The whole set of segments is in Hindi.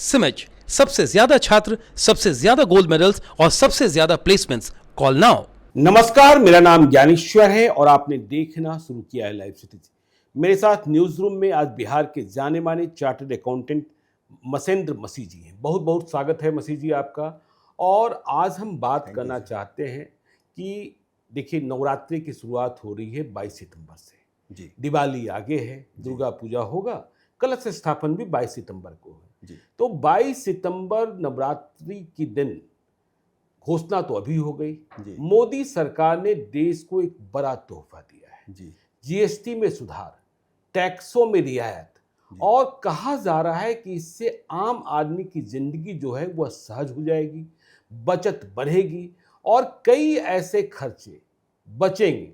सिमेज, सबसे ज्यादा छात्र, सबसे ज्यादा गोल्ड मेडल्स और सबसे ज्यादा प्लेसमेंट्स। Call now. नमस्कार, मेरा नाम ज्ञानेश्वर है और आपने देखना शुरू किया है लाइव सिटीज। मेरे साथ न्यूज रूम में आज बिहार के जाने माने चार्टर्ड अकाउंटेंट मसेंद्र मसीह जी हैं। बहुत बहुत स्वागत है मसीह जी आपका। और आज हम बात करना चाहते हैं कि देखिए, नवरात्रि की शुरुआत हो रही है 22 सितंबर से जी। दिवाली आगे है, दुर्गा पूजा होगा, कलश स्थापन भी 22 सितंबर को है जी। तो 22 सितंबर नवरात्रि की दिन घोषणा तो अभी हो गई। मोदी सरकार ने देश को एक बड़ा तोहफा दिया है जी। जीएसटी में सुधार, टैक्सों में रियायत, और कहा जा रहा है कि इससे आम आदमी की जिंदगी जो है वह सहज हो जाएगी, बचत बढ़ेगी और कई ऐसे खर्चे बचेंगे।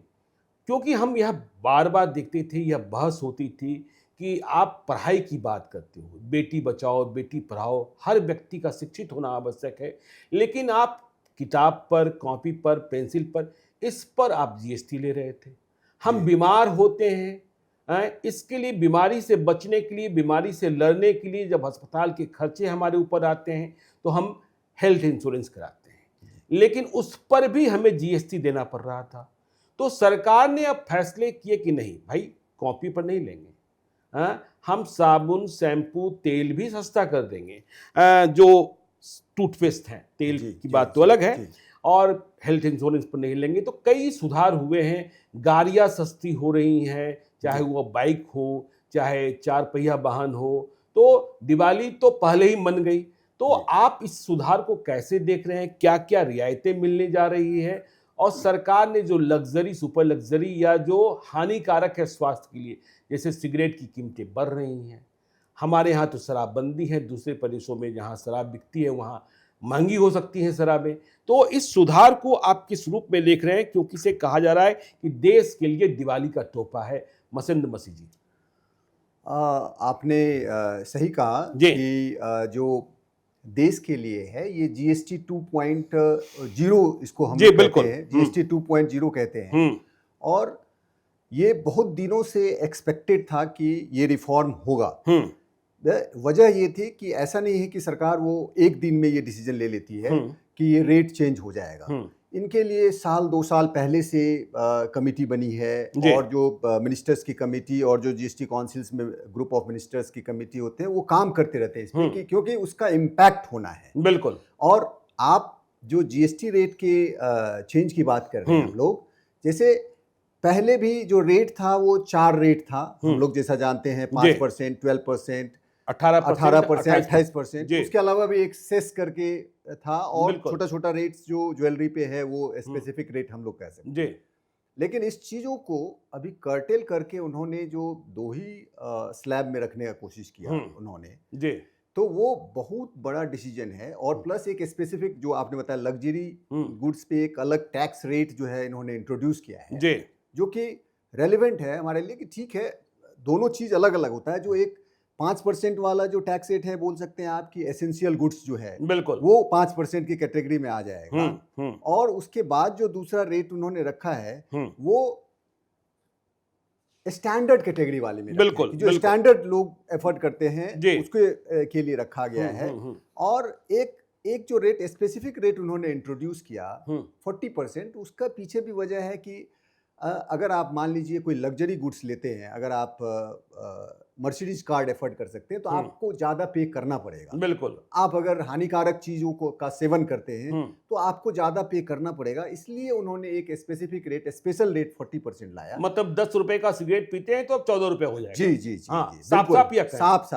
क्योंकि हम यह बार बार देखते थे, यह बहस होती थी कि आप पढ़ाई की बात करते हो, बेटी बचाओ बेटी पढ़ाओ, हर व्यक्ति का शिक्षित होना आवश्यक है, लेकिन आप किताब पर, कॉपी पर, पेंसिल पर, इस पर आप जीएसटी ले रहे थे। हम बीमार होते हैं, इसके लिए, बीमारी से बचने के लिए, बीमारी से लड़ने के लिए जब अस्पताल के खर्चे हमारे ऊपर आते हैं तो हम हेल्थ इंश्योरेंस कराते हैं, लेकिन उस पर भी हमें जीएसटी देना पड़ रहा था। तो सरकार ने अब फैसले किए कि नहीं भाई, कॉपी पर नहीं लेंगे, हम साबुन, शैम्पू, तेल भी सस्ता कर देंगे। जो टूथपेस्ट है, तेल की बात तो अलग है, और हेल्थ इंश्योरेंस पर नहीं लेंगे। तो कई सुधार हुए हैं, गाड़ियां सस्ती हो रही हैं, चाहे वो बाइक हो, चाहे 4 पहिया वाहन हो। तो दिवाली तो पहले ही मन गई। तो आप इस सुधार को कैसे देख रहे हैं? क्या क्या रियायतें मिलने जा रही है? और सरकार ने जो लग्जरी, सुपर लग्जरी या जो हानिकारक है स्वास्थ्य के लिए, जैसे सिगरेट की कीमतें बढ़ रही हैं, हमारे यहाँ तो शराबबंदी है, दूसरे प्रदेशों में जहाँ शराब बिकती है वहाँ महंगी हो सकती है शराबें। तो इस सुधार को आप किस रूप में देख रहे हैं? क्योंकि इसे कहा जा रहा है कि देश के लिए दिवाली का तोहफा है। मसेंद्र मसीह जी, आपने सही कहा कि जो देश के लिए है ये जीएसटी 2.0 इसको हम कहते हैं, जीएसटी 2.0 कहते हैं। और ये बहुत दिनों से एक्सपेक्टेड था कि ये रिफॉर्म होगा। वजह ये थी कि ऐसा नहीं है कि सरकार वो एक दिन में ये डिसीजन ले लेती है कि ये रेट चेंज हो जाएगा। इनके लिए साल 2 साल पहले से कमेटी बनी है, और जो मिनिस्टर्स की कमेटी और जो जीएसटी काउंसिल्स में ग्रुप ऑफ मिनिस्टर्स की कमेटी होते हैं वो काम करते रहते हैं इस पर, क्योंकि उसका इम्पैक्ट होना है। बिल्कुल। और आप जो जीएसटी रेट के चेंज की बात कर रहे हैं हम लोग, जैसे पहले भी जो रेट था वो 4 रेट था, हम लोग जैसा जानते हैं, 5%, 12%, 18%, 28%। उसके अलावा भी एक सेस करके था, और छोटा छोटा रेट्स जो ज्वेलरी पे है वो स्पेसिफिक रेट हम लोग कह सकते हैं। लेकिन इस चीजों को अभी कर्टेल करके उन्होंने जो 2 ही स्लैब में रखने का कोशिश किया उन्होंने, तो वो बहुत बड़ा डिसीजन है। और प्लस एक स्पेसिफिक जो आपने बताया लग्जरी गुड्स पे एक अलग टैक्स रेट जो है इन्होंने इंट्रोड्यूस किया है, जो कि रेलिवेंट है हमारे लिए, कि ठीक है दोनों चीज अलग अलग होता है। जो एक 5% वाला जो टैक्स रेट है, बोल सकते हैं आपकी एसेंशियल गुड्स जो है, बिल्कुल वो 5% की कैटेगरी में आ जाएगा। और उसके बाद जो दूसरा रेट उन्होंने रखा है वो स्टैंडर्ड कैटेगरी वाले में, बिल्कुल जो स्टैंडर्ड लोग एफर्ट करते हैं उसके के लिए रखा गया है। और एक जो रेट, स्पेसिफिक रेट उन्होंने इंट्रोड्यूस किया 40%, उसका पीछे भी वजह है कि अगर आप मान लीजिए कोई लग्जरी गुड्स लेते हैं, अगर आप मर्सिडीज कार्ड एफर्ड कर सकते हैं तो आपको ज्यादा पे करना पड़ेगा। बिल्कुल। आप अगर हानिकारक चीजों का सेवन करते हैं तो आपको ज्यादा पे करना पड़ेगा। इसलिए उन्होंने एक स्पेसिफिक रेट, स्पेशल रेट 40% लाया। मतलब 10 रुपए का सिगरेट पीते हैं तो अब 14 रुपए हो जाएगा। जी जी जी, साफ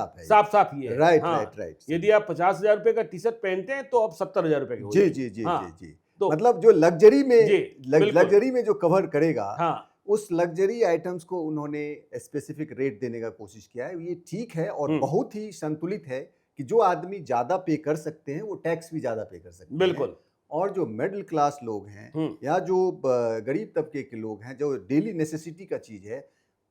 साफ ये राइट। यदि आप 50,000 रुपए का टी शर्ट पहनते हैं तो अब 70,000 रुपए के हो जाएगा। जी। तो मतलब जो लग्जरी में जो कवर करेगा, उस लग्जरी आइटम्स को उन्होंने स्पेसिफिक रेट देने का कोशिश किया है। ये ठीक है और बहुत ही संतुलित है कि जो आदमी ज्यादा पे कर सकते हैं वो टैक्स भी ज्यादा पे कर सकते हैं। बिल्कुल। और जो मिडिल क्लास लोग हैं या जो गरीब तबके के लोग हैं, जो डेली नेसेसिटी का चीज है,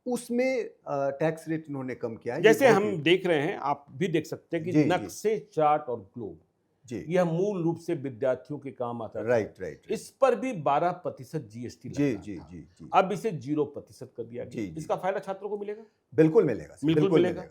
उसमें टैक्स रेट इन्होंने कम किया है। जैसे हम देख रहे हैं, आप भी देख सकते हैं कि नक्शे, चार्ट और ग्लोब, यह मूल रूप से विद्यार्थियों के काम आता है। राइट। इस पर भी 12% जीएसटी लगा। जी। अब इसे 0% कर दिया गया। इसका फायदा छात्रों को मिलेगा? बिल्कुल मिलेगा।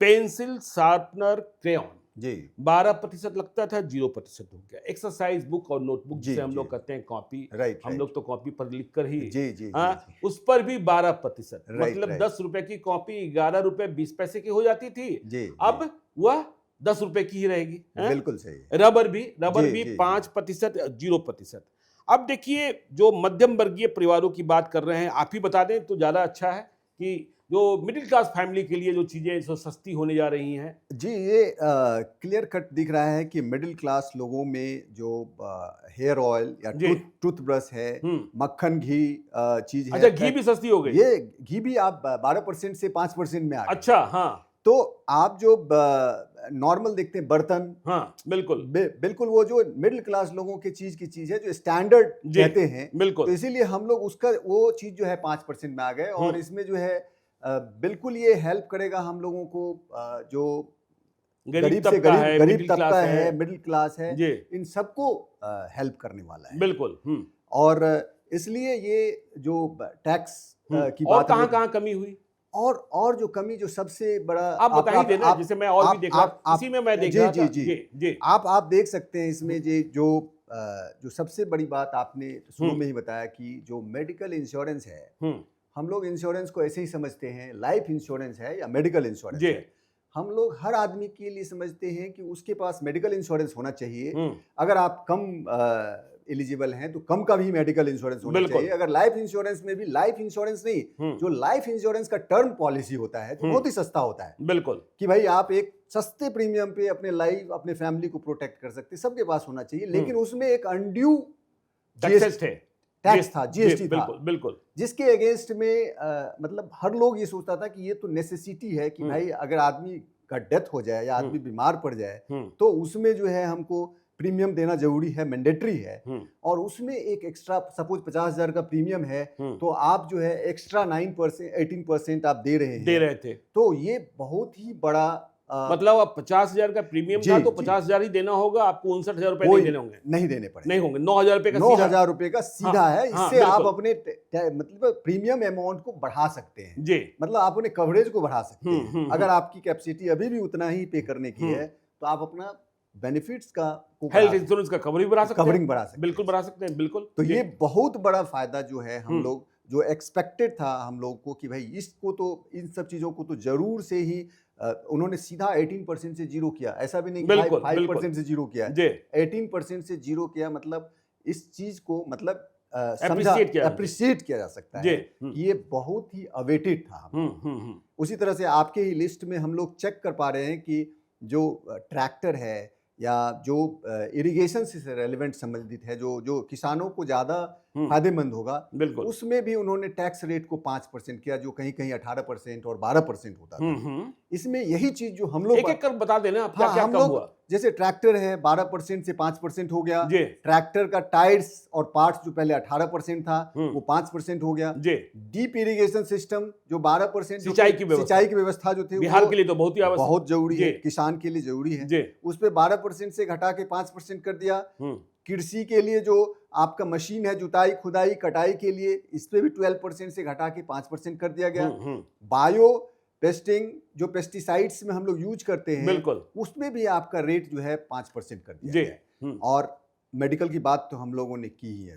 पेंसिल, शार्पनर, क्रेयॉन, जी 12% लगता था, 0% हो गया। एक्सरसाइज बुक और नोटबुक जी जिसे हम जी लोग कहते हैं कॉपी, राइट हम राइट लोग तो कॉपी पर लिख कर ही, जी जी जी हाँ, जी उस पर भी 12%, राइट मतलब राइट 10 रुपए की कॉपी 11 रुपए 20 पैसे की हो जाती थी, जी जी अब वह 10 रुपए की ही रहेगी। हैं? बिल्कुल सही है रबर भी जी जी 5%, 0%। अब देखिए, जो मध्यम वर्गीय परिवारों की बात कर रहे हैं, आप ही बता दें तो ज्यादा अच्छा है कि जो मिडिल क्लास फैमिली के लिए जो चीजें जो सस्ती होने जा रही हैं। जी ये क्लियर कट दिख रहा है कि मिडिल क्लास लोगों में जो हेयर ऑयल या जी। टूथब्रश है, हम्म। मक्खन घी चीज है, अच्छा, घी भी सस्ती हो गई। ये घी भी आप 12% से 5% में आ गए। अच्छा, हाँ तो आप जो नॉर्मल देखते हैं बर्तन, हाँ, बिल्कुल बिल्कुल वो जो मिडिल क्लास लोगों की चीज है जो स्टैंडर्ड जी, कहते हैं, बिल्कुल। तो इसीलिए हम लोग उसका वो चीज जो है 5% में आ गए। और इसमें जो है बिल्कुल ये हेल्प करेगा हम लोगों को, जो गरीब तबका है, गरीब मिडिल तबका क्लास है, मिडिल क्लास है, जी, इन सबको हेल्प करने वाला है। बिल्कुल। और इसलिए ये जो टैक्स की और बात हम कहाँ लोग, कहाँ कमी हुई, और जो कमी जो सबसे बड़ा आप बता ही देना, जिसे मैं और भी देख रहा था, इसी में मैं देख जी रहा जी था। जी जी जी। आप देख सकते हैं इसमें जो सबसे बड़ी बात आपने शुरू में ही बताया कि जो मेडिकल इंश्योरेंस है, हम लोग इंश्योरेंस को ऐसे ही समझते हैं, लाइफ इंश्योरेंस है या मेडिकल इंश्योरेंस जी। है। हम लोग हर आदमी के लिए समझते हैं कि उसके पास मेडिकल इंश्योरेंस होना चाहिए। अगर आप कम एलिजिबल हैं तो कम का भी मेडिकल इंश्योरेंस होना बिल्कुल। चाहिए। अगर लाइफ इंश्योरेंस में भी लाइफ इंश्योरेंस नहीं, जो लाइफ इंश्योरेंस का टर्म पॉलिसी होता है जो बहुत ही सस्ता होता है, बिल्कुल, कि भाई आप एक सस्ते प्रीमियम पे अपने लाइफ अपने फैमिली को प्रोटेक्ट कर सकते हैं, सबके पास होना चाहिए। लेकिन उसमें एक अनड्यू टैक्स था, जीएसटी था, बिल्कुल बिल्कुल, जिसके अगेंस्ट में मतलब हर लोग ये सोचता था कि ये तो नेसेसिटी है कि भाई अगर आदमी का डेथ हो जाए या आदमी बीमार पड़ जाए तो उसमें जो है हमको प्रीमियम देना जरूरी है, मैंडेटरी है। और उसमें एक एक्स्ट्रा, सपोज 50,000 का प्रीमियम है तो आप जो है एक्स्ट्रा 9% 18% आप दे रहे थे। तो ये बहुत ही बड़ा मतलब अब 50,000 का प्रीमियम था तो 50,000 ही देना होगा, आपको 59,000 रुपए नहीं देने होंगे, नहीं देने पड़ेंगे, नहीं होंगे। 9,000 रुपए का 9,000 रुपए का सीधा है। इससे आप बिल्कुल। अपने मतलब प्रीमियम अमाउंट को बढ़ा सकते हैं जी, मतलब आप अपने कवरेज को बढ़ा सकते हैं। अगर आपकी कैपेसिटी अभी भी उतना ही पे करने की है तो आप अपना बेनिफिट्स का, हेल्थ इंश्योरेंस का कवरिंग बढ़ा सकते हैं, कवरिंग बढ़ा सकते हैं, बिल्कुल बढ़ा सकते हैं, बिल्कुल। तो ये बहुत बड़ा फायदा जो है हम लोग जो एक्सपेक्टेड था हम लोग को कि भाई इसको तो इन सब चीजों को तो जरूर से ही उन्होंने सीधा 18% से जीरो किया, ऐसा भी नहीं कि 5% से जीरो किया, 18% से जीरो किया। मतलब इस चीज को मतलब अप्रिशिएट किया जा सकता है कि ये बहुत ही अवेटेड था। उसी तरह से आपके ही लिस्ट में हम लोग चेक कर पा रहे हैं कि जो ट्रैक्टर है या जो इरिगेशन से रेलेवेंट संबंधित है, जो किसानों को ज्यादा फायदेमंद होगा, उसमें भी उन्होंने टैक्स रेट को 5% किया, जो कहीं कहीं 18% और 12% होता था। इसमें यही चीज जो हम लोग एक कर बता देना आप क्या कम हुआ। जैसे ट्रैक्टर है 12% से 5% हो गया, ट्रैक्टर का टायर्स और पार्ट्स जो पहले 18% था वो 5% हो गया। डीप इरिगेशन सिस्टम जो 12% सिंचाई की व्यवस्था जो थे बिहार के लिए तो बहुत जरूरी है, किसान के लिए जरूरी है, उस पर 12% से घटा के 5% कर दिया। कृषि के लिए जो आपका मशीन है, जुताई खुदाई कटाई के लिए, इस पे भी 12% से घटा के 5% कर दिया गया। बायो पेस्टिंग जो पेस्टिसाइड्स में हम लोग यूज करते हैं, बिल्कुल, उसमें भी आपका रेट जो है 5% कर दिया गया। और मेडिकल की बात तो हम लोगों ने की ही है,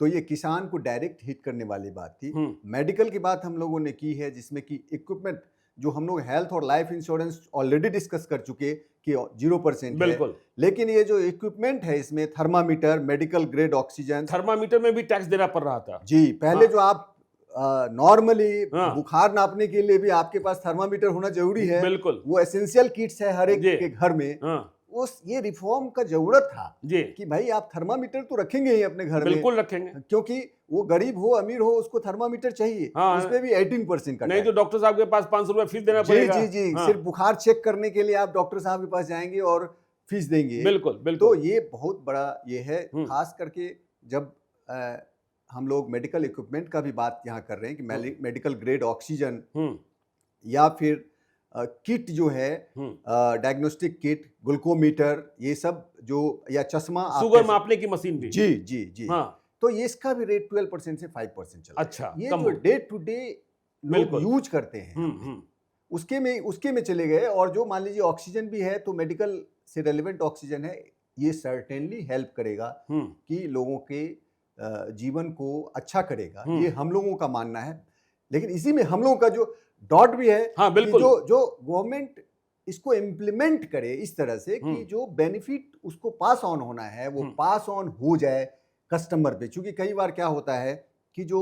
तो ये किसान को डायरेक्ट हिट करने वाली बात थी। मेडिकल की बात हम लोगों ने की है, जिसमें कि इक्विपमेंट जो हम लोग हेल्थ और लाइफ इंश्योरेंस ऑलरेडी डिस्कस कर चुके कि 0% है, लेकिन ये जो इक्विपमेंट है इसमें thermometer, medical grade oxygen, thermometer में भी टैक्स देना पड़ रहा था जी। पहले जो आप नॉर्मली बुखार नापने के लिए भी आपके पास थर्मामीटर होना जरूरी है, बिल्कुल, वो एसेंशियल किट्स है हर एक के घर में। उस ये रिफॉर्म का जरूरत था कि भाई आप थर्मामीटर तो रखेंगे ही अपने घर में, बिल्कुल रखेंगे, क्योंकि वो गरीब हो अमीर हो उसको थर्मामीटर चाहिए। उसपे भी 18% का, नहीं तो डॉक्टर साहब के पास 500 रुपए फीस देना पड़ेगा। जी जी जी, सिर्फ बुखार चेक करने के लिए आप डॉक्टर साहब के पास जाएंगे और फीस देंगे, बिल्कुल बिल्कुल। तो ये बहुत बड़ा ये है, खास करके जब हम लोग मेडिकल इक्विपमेंट का भी बात यहाँ कर रहे हैं कि मेडिकल ग्रेड ऑक्सीजन या फिर किट जो है, डायग्नोस्टिक किट, ग्लूकोमीटर, ये सब जो, या चश्मा, शुगर मापने की मशीन भी, जी जी जी, तो ये इसका भी रेट 12% से 5% चल रहा है। अच्छा, ये जो डे टू डे लोग यूज करते हैं उसके में चले गए। और जो मान लीजिए ऑक्सीजन भी है तो मेडिकल से रेलेवेंट ऑक्सीजन है, ये सर्टेनली हेल्प करेगा कि लोगों के जीवन को अच्छा करेगा, ये हम लोगों का मानना है। लेकिन इसी में हम लोगों का जो डॉट भी है, हाँ, बिल्कुल, कि जो गवर्नमेंट इसको इम्प्लीमेंट करे इस तरह से कि जो बेनिफिट उसको पास ऑन होना है वो पास ऑन हो जाए कस्टमर पे। क्योंकि कई बार क्या होता है कि जो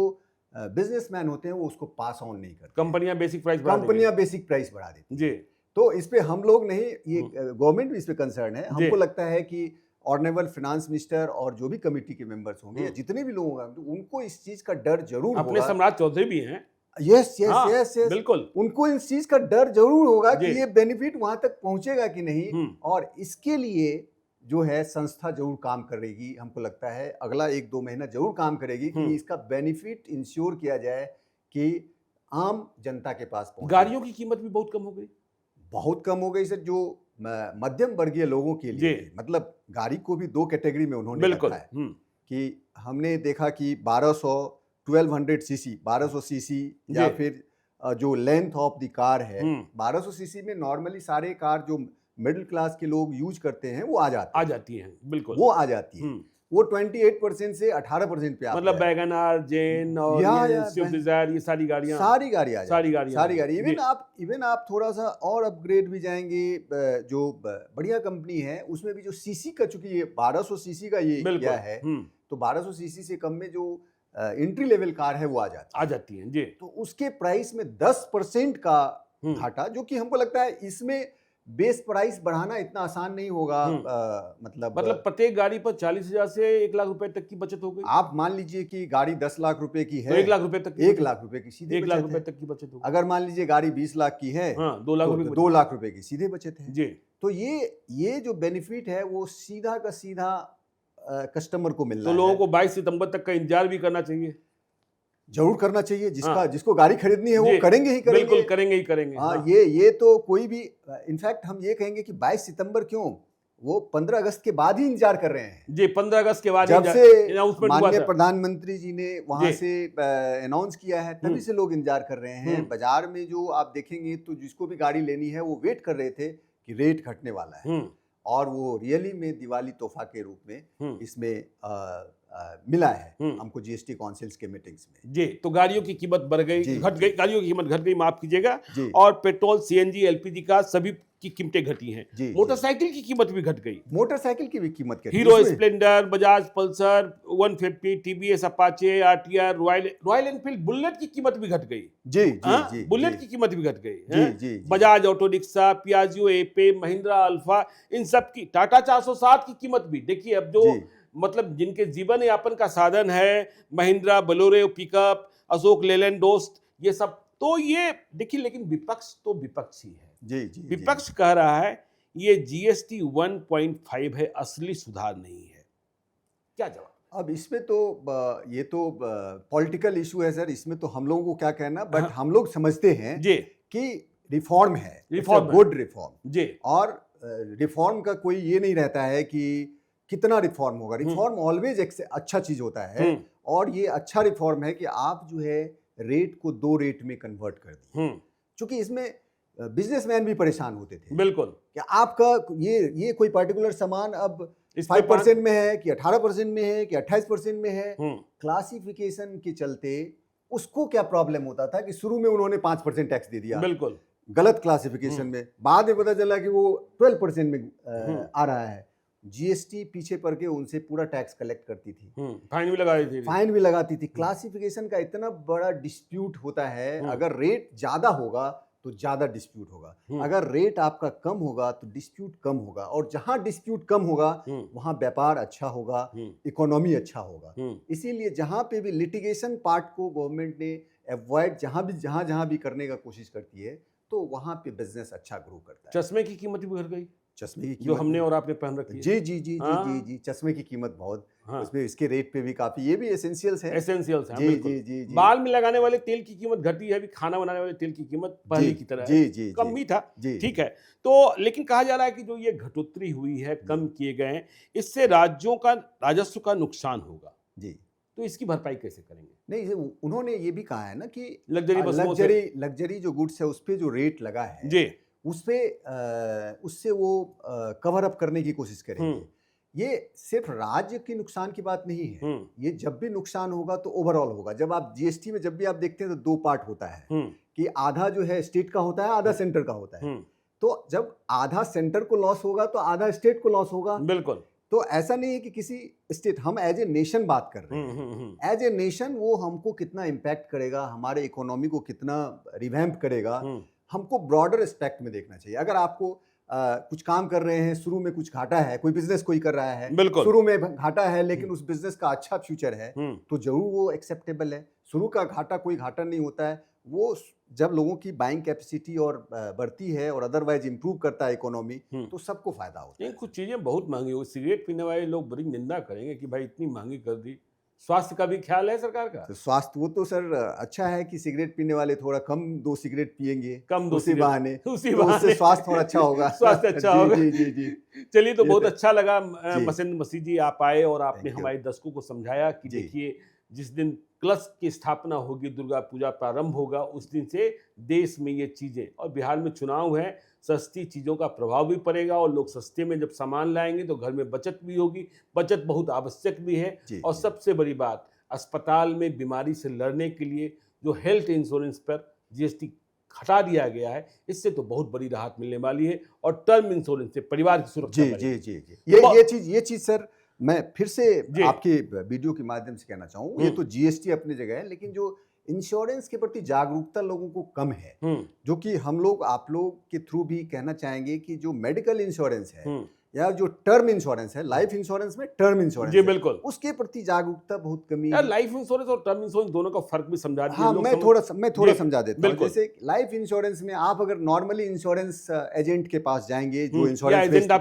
बिजनेसमैन होते हैं वो उसको पास ऑन नहीं करते, कंपनियां बेसिक प्राइस बढ़ा देती जी। तो इस पे हम लोग नहीं, ये गवर्नमेंट भी इस पे कंसर्न है। हमको लगता है कि ऑनरेबल फाइनेंस मिनिस्टर और जो भी कमेटी के मेंबर्स होंगे या जितने भी लोग होंगे उनको इस चीज का डर जरूर होगा। अपने सम्राट चौधरी भी हैं। यस यस यस यस, बिल्कुल, उनको इस चीज का डर जरूर होगा कि ये बेनिफिट वहां तक पहुंचेगा कि नहीं, और इसके लिए जो है संस्था जरूर काम करेगी। हमको लगता है अगला 1-2 महीना जरूर काम करेगी कि इसका बेनिफिट इंश्योर किया जाए कि आम जनता के पास पहुंचे। गाड़ियों की कीमत भी बहुत कम हो गई, बहुत कम हो गई सर। जो मध्यम वर्गीय लोगों के लिए, मतलब गाड़ी को भी 2 कैटेगरी में उन्होंने रखा है कि हमने देखा कि 1200 सीसी 1200 सीसी या फिर जो लेंथ ऑफ द कार है 1200 सीसी में नॉर्मली सारे कार जो मिडिल क्लास के लोग यूज करते हैं वो आ जाती हैं। बिल्कुल, वो आ जाती है। वो 28% से 18% पे मतलब वैगन आर, जेन और स्विफ्ट डिजायर, ये सारी गाड़ियां इवन आप थोड़ा सा और अपग्रेड भी जाएंगे, जो बढ़िया कंपनी है उसमें भी जो सीसी का, चूंकि ये 1200 सीसी का ये क्या है, तो 1200 सीसी से कम में जो एंट्री लेवल कार है वो आ जाती है जी। तो उसके प्राइस में 10% का घाटा, जो कि हमको लगता है इसमें बेस प्राइस बढ़ाना इतना आसान नहीं होगा। मतलब प्रत्येक गाड़ी पर 40,000 से 1 लाख रुपए तक की बचत हो गई। आप मान लीजिए कि गाड़ी 10 लाख रुपए की है तो 1 लाख रुपए तक, 1 लाख रुपए की सीधे 1 लाख रुपए तक की बचत हो गई। अगर मान लीजिए गाड़ी 20 लाख की है, 2 लाख रुपए, 2 लाख रुपए की सीधे बचत है जी। तो ये जो बेनिफिट है वो सीधा का सीधा कस्टमर को मिलना है। तो लोगों को 22 सितंबर तक का इंतजार भी करना चाहिए, जरूर करना चाहिए। जिसको गाड़ी खरीदनी है वो करेंगे ही करेंगे, बिल्कुल करेंगे। हाँ, ये तो कोई भी, इनफैक्ट हम ये कहेंगे कि 22 सितंबर क्यों, वो 15 अगस्त के बाद ही इंतजार कर रहे हैं जी। 15 अगस्त के बाद जब से माननीय प्रधानमंत्री जी ने वहां से अनाउंस किया है, तभी से लोग इंतजार कर रहे हैं। बाजार में जो आप देखेंगे तो जिसको भी गाड़ी लेनी है वो वेट कर रहे थे कि रेट घटने वाला है, और वो रियली में दिवाली तोहफा के रूप में इसमें मिला है हमको जीएसटी काउंसिल्स के मीटिंग्स में जी। तो गाड़ियों की कीमत बढ़ गई, घट गई, गाड़ियों की कीमत घट गई, माफ कीजिएगा, और पेट्रोल, सीएनजी, एलपीजी का सभी की कीमतें घटी हैं। मोटरसाइकिल की कीमत भी घट गई, मोटरसाइकिल की भी कीमत घटी। Hero Splendor, Bajaj Pulsar 150, TVS Apache, RTR, royal Enfield bullet की कीमत भी घट गई जी। बुलेट की कीमत भी घट गई। Bajaj auto rickshaw, Piaggio Ape, Mahindra Alfa, इन सब की, टाटा 460 की कीमत भी देखिए। अब जो मतलब जिनके जीवन यापन का साधन है, महिंद्रा बोलेरो पिकअप, अशोक लेलैंड दोस्त, ये सब, तो ये देखिए। लेकिन विपक्ष तो विपक्ष ही है जी। विपक्ष कह रहा है ये जीएसटी 1.5 है, असली सुधार नहीं है। क्या जवाब? अब इसमें तो ये तो पॉलिटिकल इशू है सर, इसमें तो हम लोगों को क्या कहना, बट हम लोग समझते हैं जी कि रिफॉर्म है, गुड रिफॉर्म जी। और रिफॉर्म का कोई ये नहीं रहता है कि कितना रिफॉर्म होगा। रिफॉर्म ऑलवेज एक अच्छा चीज होता है, और ये अच्छा रिफॉर्म है कि आप जो है रेट को 2 रेट में कन्वर्ट कर दिए, क्योंकि इसमें बिजनेसमैन भी परेशान होते थे। बिल्कुल, कि आपका ये कोई पर्टिकुलर सामान अब 5% में है कि 18% में है कि 28% में है, क्लासिफिकेशन के चलते उसको क्या प्रॉब्लम होता था कि शुरू में उन्होंने 5% टैक्स दे दिया, बिल्कुल गलत क्लासिफिकेशन में, बाद में पता चला कि वो 12% में आ रहा है। जीएसटी पीछे पड़ के उनसे पूरा टैक्स कलेक्ट करती थी, फाइन भी लगाती थी। क्लासिफिकेशन का इतना बड़ा डिस्प्यूट होता है, अगर रेट ज्यादा होगा तो ज्यादा डिस्प्यूट होगा, अगर रेट आपका कम होगा तो डिस्प्यूट कम होगा, और जहां डिस्प्यूट कम होगा वहां व्यापार अच्छा होगा, इकोनॉमी अच्छा होगा। इसीलिए जहां पे भी लिटिगेशन पार्ट को गवर्नमेंट ने अवॉइड जहां भी करने का कोशिश करती है, तो वहां पे बिजनेस अच्छा ग्रो करता है। चश्मे की कीमत भी बढ़ गई, चश्मे की जो हमने और आपने पहन रखी है। जी, चश्मे की कीमत बहुत, उसमें इसके रेट पे भी काफी, ये भी एसेंशियल्स है। जी। बाल में लगाने वाले तेल की कीमत घटी है, अभी खाना बनाने वाले तेल की कीमत पहले की तरह है, कम ही था, ठीक है। तो लेकिन कहा जा रहा है कि जो ये घटोतरी हुई है, कम किए गए, इससे राज्यों का राजस्व का नुकसान होगा जी। तो इसकी भरपाई कैसे करेंगे? नहीं, उन्होंने ये भी कहा है ना कि लग्जरी जो गुड्स है उस पे जो रेट लगा है जी, उससे वो कवर अप करने की कोशिश करेंगे। ये सिर्फ राज्य की नुकसान की बात नहीं है, ये जब भी नुकसान होगा तो ओवरऑल होगा। जब आप जीएसटी में जब भी आप देखते हैं तो दो पार्ट होता है कि आधा जो है स्टेट का होता है, आधा सेंटर का होता है। तो जब आधा सेंटर को लॉस होगा तो आधा स्टेट को लॉस होगा। बिल्कुल। तो ऐसा नहीं है कि किसी स्टेट, हम एज ए नेशन बात कर रहे हैं। एज ए नेशन वो हमको कितना इम्पैक्ट करेगा, हमारे इकोनॉमी को कितना रिवैम्प करेगा, हमको ब्रॉडर एस्पेक्ट में देखना चाहिए। अगर आपको कुछ काम कर रहे हैं, शुरू में कुछ घाटा है, कोई बिजनेस कोई कर रहा है, शुरू में घाटा है लेकिन उस बिजनेस का अच्छा फ्यूचर है, तो जरूर वो एक्सेप्टेबल है। शुरू का घाटा कोई घाटा नहीं होता है, वो जब लोगों की बाइंग कैपेसिटी और बढ़ती है और अदरवाइज इंप्रूव करता है इकोनॉमी, तो सबको फायदा होता है। कुछ चीजें बहुत महंगी हो, सिगरेट पीने वाले लोग बड़ी निंदा करेंगे कि भाई इतनी महंगी कर दी। स्वास्थ्य का भी ख्याल है सरकार का? तो स्वास्थ्य वो तो सर अच्छा है कि सिगरेट पीने वाले थोड़ा कम 2 सिगरेट पिएंगे, कम 2 उसी बहाने उससे स्वास्थ्य थोड़ा अच्छा होगा। स्वास्थ्य अच्छा होगा। जी जी जी। चलिए, तो बहुत अच्छा लगा मसेंद्र मसीह जी आप आए और आपने हमारे दर्शकों को समझाया कि देखिए जिस दिन कलश की स्थापना होगी, दुर्गा पूजा प्रारंभ होगा, उस दिन से देश में ये चीजें, और बिहार में चुनाव है, सस्ती चीज़ों का प्रभाव भी पड़ेगा और लोग सस्ते में जब सामान लाएंगे तो घर में बचत भी होगी। बचत बहुत आवश्यक भी है। और सबसे बड़ी बात, अस्पताल में बीमारी से लड़ने के लिए जो हेल्थ इंश्योरेंस पर जीएसटी हटा दिया गया है, इससे तो बहुत बड़ी राहत मिलने वाली है। और टर्म इंश्योरेंस से परिवार की सुरक्षा। जी जी जी, ये चीज सर मैं फिर से आपके वीडियो के माध्यम से कहना चाहूँ, ये तो जीएसटी अपनी जगह है, लेकिन जो इंश्योरेंस के प्रति जागरूकता लोगों को कम है, जो कि हम लोग आप लोग के थ्रू भी कहना चाहेंगे कि जो मेडिकल इंश्योरेंस है या जो टर्म इंश्योरेंस है, लाइफ इंश्योरेंस में टर्म इंश्योरेंस, जी बिल्कुल, उसके प्रति जागरूकता बहुत कमी है। लाइफ इंश्योरेंस और टर्म इंश्योरेंस दोनों का फर्क भी समझा दीजिए। हाँ, मैं थोड़ा समझा देता हूँ। जैसे लाइफ इंश्योरेंस में आप अगर नॉर्मली इंश्योरेंस एजेंट के पास जाएंगे, जो इंश्योरेंस एजेंट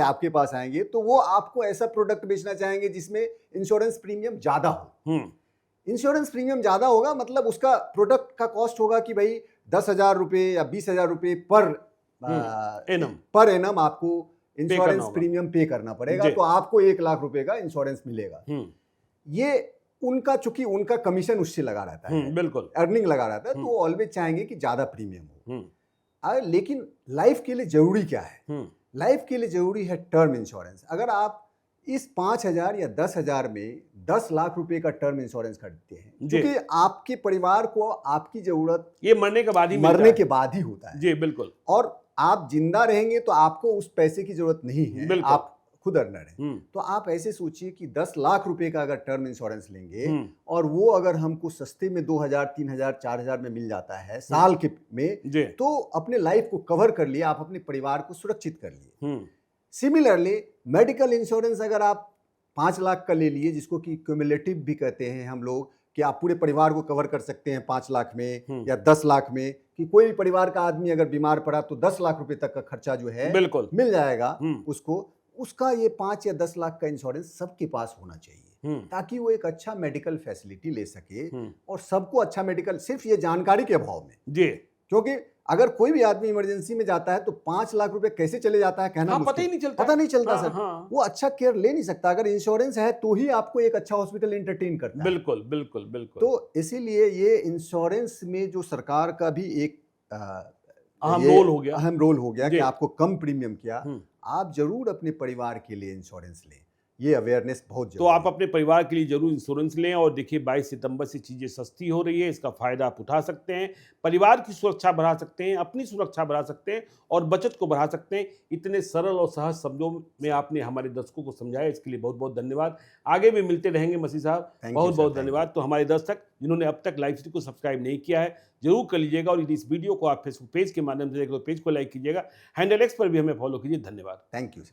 आपके पास आएंगे, तो वो आपको ऐसा प्रोडक्ट बेचना चाहेंगे जिसमें इंश्योरेंस प्रीमियम ज्यादा हो। इंश्योरेंस प्रीमियम ज्यादा होगा मतलब उसका प्रोडक्ट का कॉस्ट होगा कि भाई 10,000 रुपए या 20,000 रुपए पर एनम आपको इंश्योरेंस प्रीमियम पे करना पड़ेगा, तो आपको 1 लाख रुपए का इंश्योरेंस मिलेगा। ये उनका, चूंकि उनका कमीशन उससे लगा रहता है, बिल्कुल अर्निंग लगा रहता है, तो वो ऑलवेज चाहेंगे कि ज्यादा प्रीमियम हो। लेकिन लाइफ के लिए जरूरी क्या है? लाइफ के लिए जरूरी है टर्म इंश्योरेंस। अगर आप इस 5,000 या 10,000 में 10 लाख रुपए का टर्म इंश्योरेंस खरीदते हैं, क्योंकि आपके परिवार को आपकी जरूरत ये मरने के बाद ही होता है। जी बिल्कुल। और आप जिंदा रहेंगे तो आपको उस पैसे की जरूरत नहीं है, आप खुद अर्नर हैं। तो आप ऐसे सोचिए कि 10 लाख रुपए का अगर टर्म इंश्योरेंस लेंगे और वो अगर हमको सस्ते में 2,000, 3,000, 4,000 में मिल जाता है साल के में, तो अपने लाइफ को कवर कर लिया, आप अपने परिवार को सुरक्षित कर लिए। सिमिलरली मेडिकल इंश्योरेंस अगर आप 5 लाख का ले लिए, जिसको कि क्यूमुलेटिव भी कहते हैं हम लोग, कि आप पूरे परिवार को कवर कर सकते हैं 5 लाख में या 10 लाख में, कि कोई भी परिवार का आदमी अगर बीमार पड़ा तो 10 लाख रुपए तक का खर्चा जो है बिल्कुल मिल जाएगा उसको। उसका ये 5 या 10 लाख का इंश्योरेंस सबके पास होना चाहिए, ताकि वो एक अच्छा मेडिकल फैसिलिटी ले सके और सबको अच्छा मेडिकल, सिर्फ ये जानकारी के अभाव में जी, क्योंकि अगर कोई भी आदमी इमरजेंसी में जाता है तो 5 लाख रुपए कैसे चले जाता है कहना पता ही नहीं चलता सर। वो अच्छा केयर ले नहीं सकता। अगर इंश्योरेंस है तो ही आपको एक अच्छा हॉस्पिटल एंटरटेन करता है। बिल्कुल बिल्कुल बिल्कुल। तो इसीलिए ये इंश्योरेंस में जो सरकार का भी एक अहम रोल हो गया कि आपको कम प्रीमियम किया। आप जरूर अपने परिवार के लिए इंश्योरेंस लें, ये अवेयरनेस बहुत जरूरी है। तो आप अपने परिवार के लिए जरूर इंश्योरेंस लें। और देखिए 22 सितंबर से चीज़ें सस्ती हो रही है, इसका फायदा आप उठा सकते हैं, परिवार की सुरक्षा बढ़ा सकते हैं, अपनी सुरक्षा बढ़ा सकते हैं और बचत को बढ़ा सकते हैं। इतने सरल और सहज शब्दों में आपने हमारे दर्शकों को समझाया, इसके लिए बहुत बहुत धन्यवाद। आगे भी मिलते रहेंगे मसीह साहब, बहुत बहुत धन्यवाद। तो हमारे दर्शक जिन्होंने अब तक लाइव सिटी को सब्सक्राइब नहीं किया है जरूर कर लीजिएगा, और यदि इस वीडियो को आप फेसबुक पेज के माध्यम से देख लो, पेज को लाइक कीजिएगा, हैंडल एक्स पर भी हमें फॉलो कीजिए। धन्यवाद। Thank you.